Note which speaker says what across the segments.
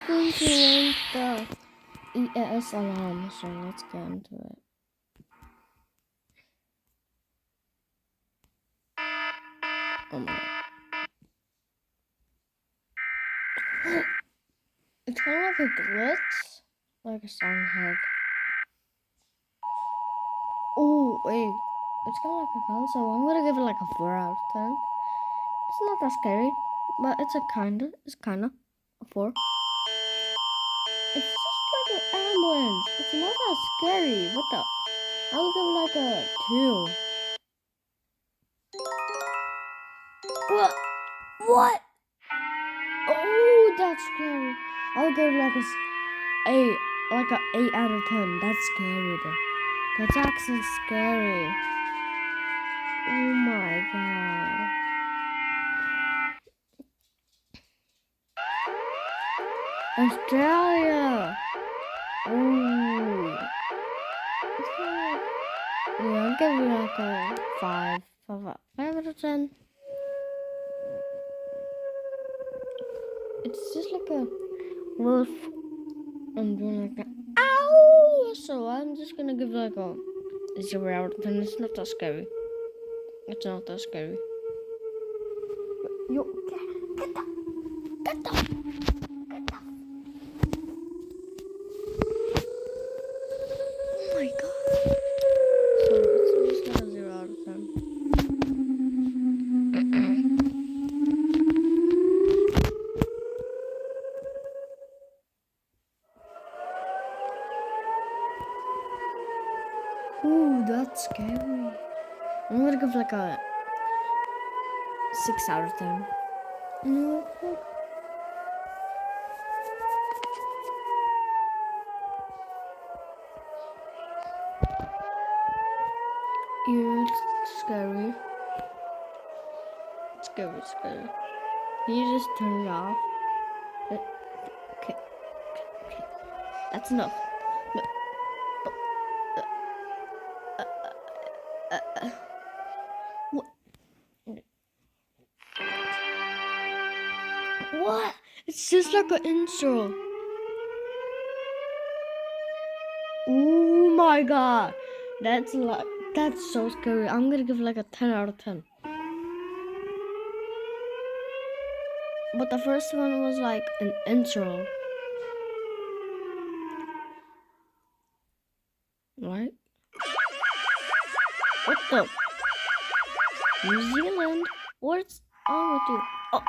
Speaker 1: going to link the ES alarm, so let's get into it. Oh my god. It's kind of like a glitch, like a song head. Oh, wait. It's kind of like a call, so I'm gonna give it like a 4 out of 10. It's not that scary, but it's kinda a 4. It's just like an ambulance. It's not that scary. What the? I'll give it like a 2. What? Oh, that's scary. I'll give it like a 8, like a 8 out of 10. That's scary, bro. That's actually scary. Oh my god. Australia. Oh. It's kind of, yeah, I'll give it like a 5 out of 10. It's just like a wolf. I'm doing like that. Ow! So I'm just gonna give it like a 0 out of 10. It's not that scary. It's not that scary. Yo, get the. Oh my god. So it's just like a 0 out of 10. Ooh, that's scary. I'm gonna give like a 6 out of 10. You know what? Yeah, it's scary. It's scary. Can you just turn it off? Okay. That's enough. What? What? It's just like an intro. Oh my god. That's so scary. I'm gonna give it like a 10 out of 10. But the first one was like an intro. Right? What the? New Zealand? What's wrong with you? Oh.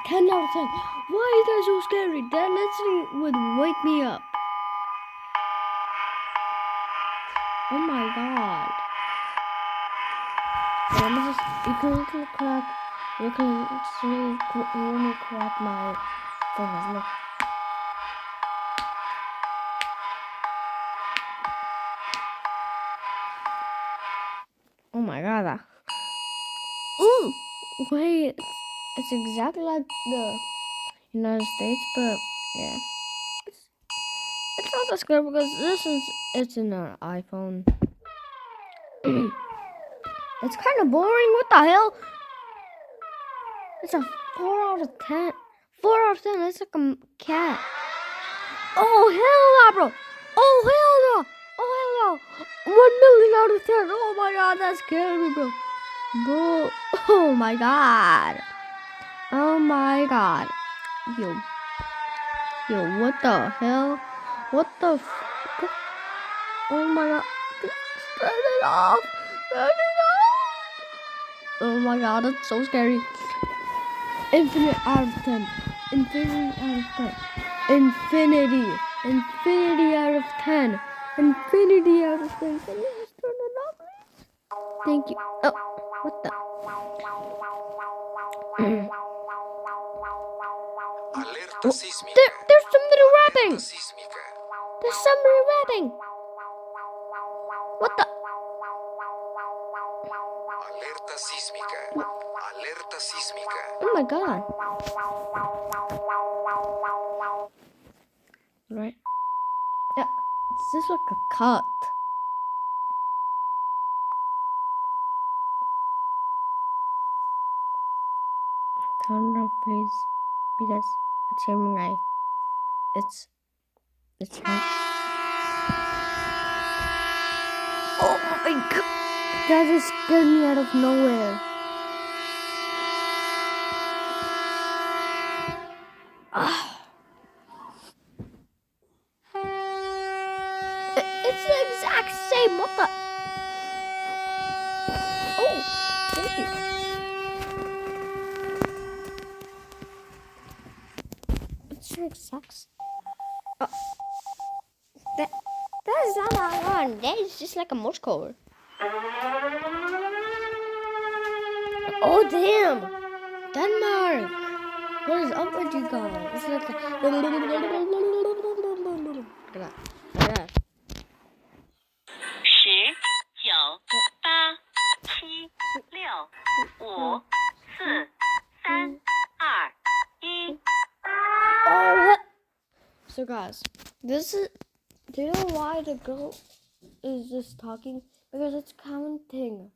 Speaker 1: 10 out of 10. Why is that so scary? That literally would wake me up. Oh my god. Let me just, you can see, let me crack my fingers, look. Oh my god. Ooh! Wait, it's exactly like the United States, but yeah. It's not that scary because it's in an iPhone. It's kind of boring. What the hell? It's a 4 out of 10. 4 out of 10. It's like a cat. Oh hell no, bro! Oh hell no! Oh hell no! 1,000,000 out of 10. Oh my god, that scared me, bro. Bro, oh my god. Oh my god. Yo, what the hell? What the f? Oh my god. Turn it off. Turn it off. Oh my god, that's so scary. Infinite out of 10. Infinity out of 10. Infinity. Infinity out of 10. Infinity out of 10. Can you just turn it off, please? Thank you. Oh, what the?
Speaker 2: Alerta sísmica.
Speaker 1: There's somebody rapping.
Speaker 2: Alerta sísmica.
Speaker 1: There's somebody rapping. What the?
Speaker 2: Alerta sísmica. Alerta sísmica.
Speaker 1: Oh my god. Right. Yeah. It's just like a cut. Turn it off, please, because it's hearing right. It's not. Oh my god! That just scared me out of nowhere. It's the exact same. What the? Oh, thank you. It's the exact. That's not that one. That is just like a Morse code. Oh damn! Denmark. What is up with you guys? It's like. Look at that.
Speaker 3: 10、9、8、7、6、5、4、3、2、1。
Speaker 1: Oh, so guys, this is. Do you know why the girl is just talking? Because it's counting.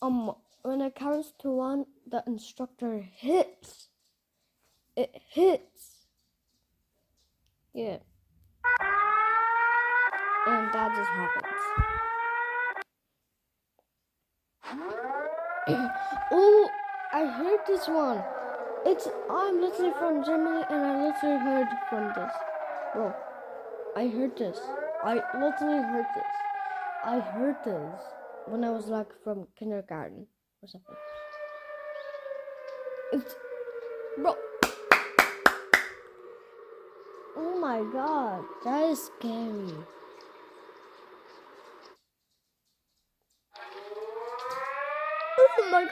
Speaker 1: When it counts to 1, the instructor hits. It hits. Yeah. And that just happens. Oh, I heard this one. I'm literally from Germany and I literally heard from this. Bro, I heard this. I literally heard this. I heard this when I was like from kindergarten or something. Bro. Oh my god, that is scary. Oh my god!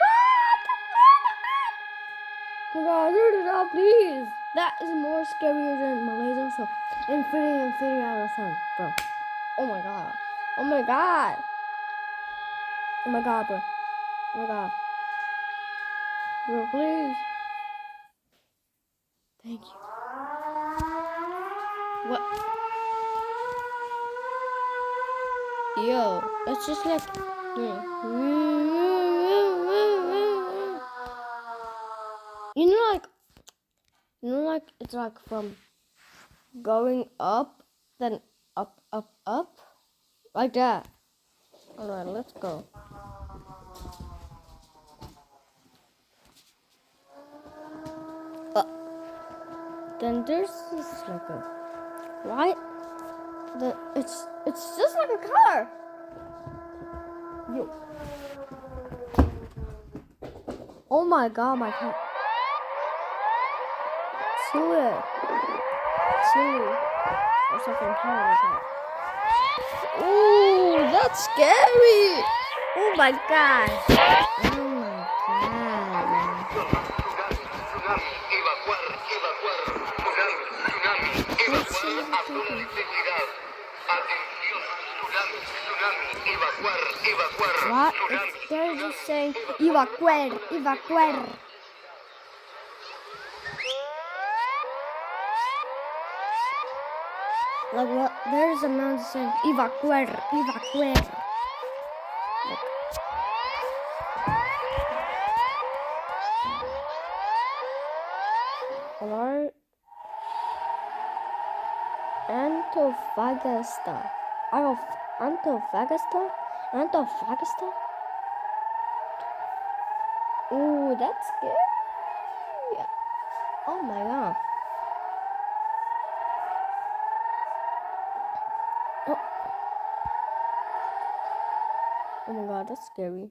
Speaker 1: Oh my god, turn it off, please. That is more scarier than Malaysia. So, infinity out of 10, bro. Oh my god. Oh my god. Oh my god, bro. Oh my god. Bro, please. Thank you. What? Yo, it's just like. You know, like it's like from going up, then up, like that. Alright, let's go. Then there's this like a why? It's just like a car. Yo. Oh my god, my car. Chili. Or something like that. Ooh, that's scary. Oh my god. Oh my god. What? They're just saying evacuar. Like what? There's a man saying evacuar. Look. Hello? Antofagasta. Antofagasta? Ooh, that's scary. Oh my god. Oh my god, that's scary.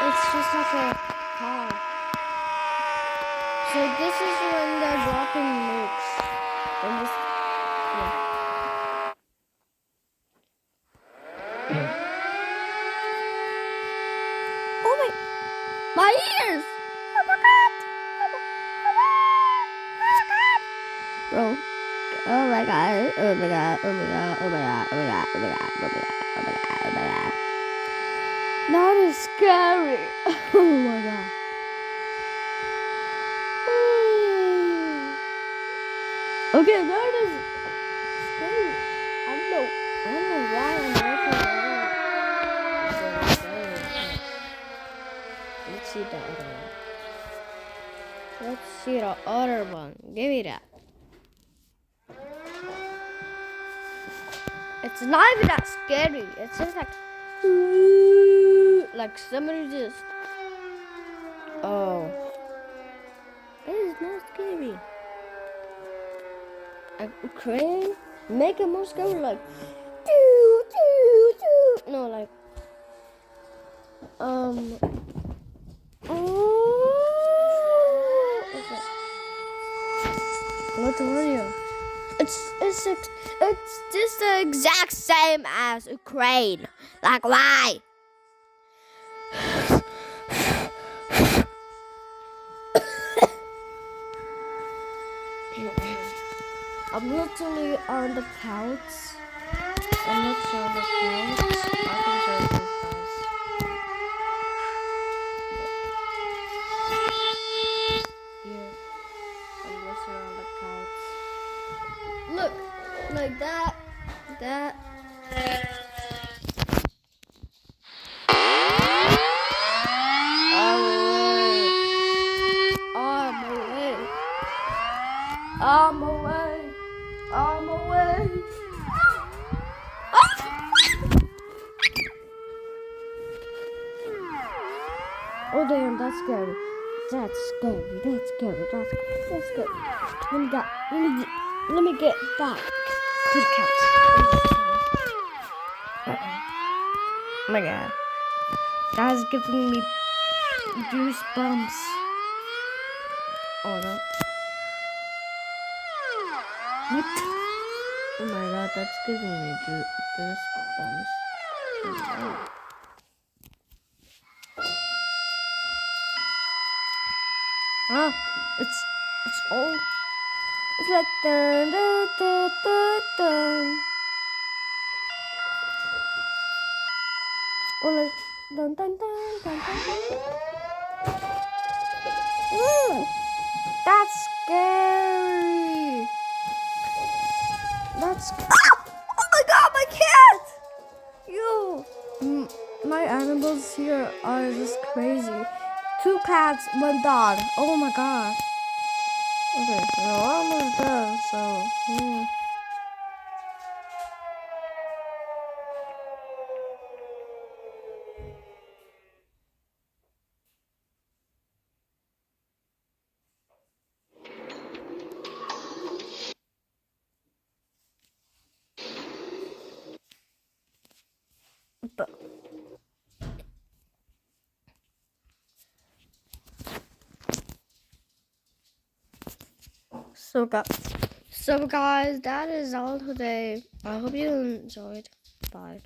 Speaker 1: It's just like a car. So this is when they're dropping nukes. And this, My ears! Oh my god! Bro. Oh my god. Oh my god. Oh my god. Oh my god. Oh my god. Oh my god. Oh my god. Oh my god. Oh my god. That is scary. Oh my god. Okay, that is scary. I don't know why I'm making it. Let's see the other one. Let's see the other one. Give me that. It's not even that scary. It's just like somebody just. Oh. It is not scary. A crane? Make it more scary, like. Doo, doo, doo. No, like. Okay. What's audio? It's just the exact same as a crane. Like why? I'm literally on the couch. I'm literally on the couch. I can show you guys. Here. I'm literally on the couch. Look, like that. I'm away. Oh damn, that's scary. That's scary. Let me get back to the couch. Oh my god. That is giving me goosebumps. Oh no. What? Oh my god, that's giving me goosebumps. Oh no. Ah, it's all. It's like dun dun dun dun dun. Or like dun dun dun dun dun. That's scary. Oh my god, my cat! My animals here are just crazy. 2 cats, 1 dog. Oh my god. Okay, so we're almost done, so So guys, that is all today. I hope you enjoyed. Bye.